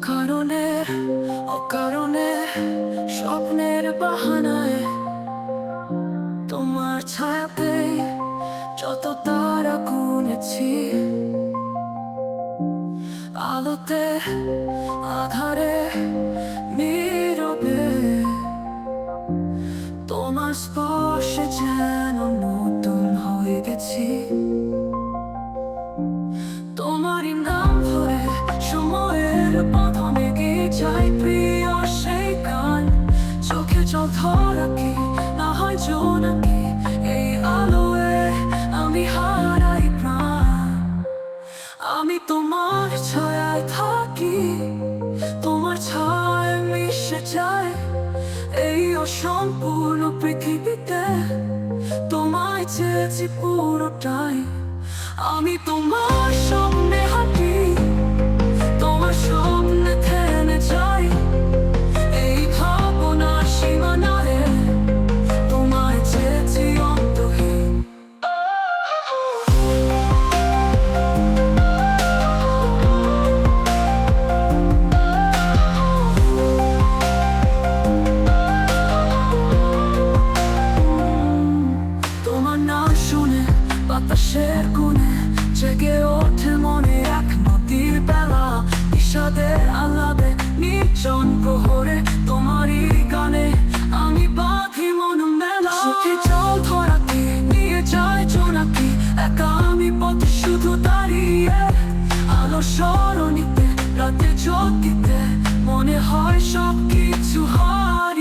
অকারণে অকারণে স্বপ্নের বাহানায় তোমার ছায়াতে যত তারা গুনেছি, আলোতে আধারে নীরবে তোমার স্পর্শে যেন নতুন হয়ে গেছি। তোমারই নাম ধরে সময়ের বাঁধনে গিয়ে যাই প্রিয় সেই গান। চোখে জল ধরা কি না হয় জোনাকি, এই আলোয় আমি হারাই প্রাণ। আমি তোমার ছায়ায় থাকি, তোমার ছায়ায় মিশে যায় এই অসম্পূর্ণ পৃথিবীতে। তোমায় চেয়েছি পুরোটাই, আমি তোমার স্বপ্নে হাঁটি, তোমার স্বপ্নে থেমে যাই এই ভাবনার সীমানায়। তোমায় চেয়েছি অন্তহীন। তোমার নাম শুনে বাতাসের গুণে জেগে ওঠে মনে এক নদীর বেলা। বিষাদের আহ্লাদে নির্জন প্রহরে তোমারই গানে আমি বাঁধি মন মেলা। চোখে জল ধরাতে নিয়ে যায় জোনাকি, একা আমি পথে শুধু দাঁড়িয়ে। আলো সরণিতে রাতে জ্যোতিতে মনে হয় সব কিছু হয়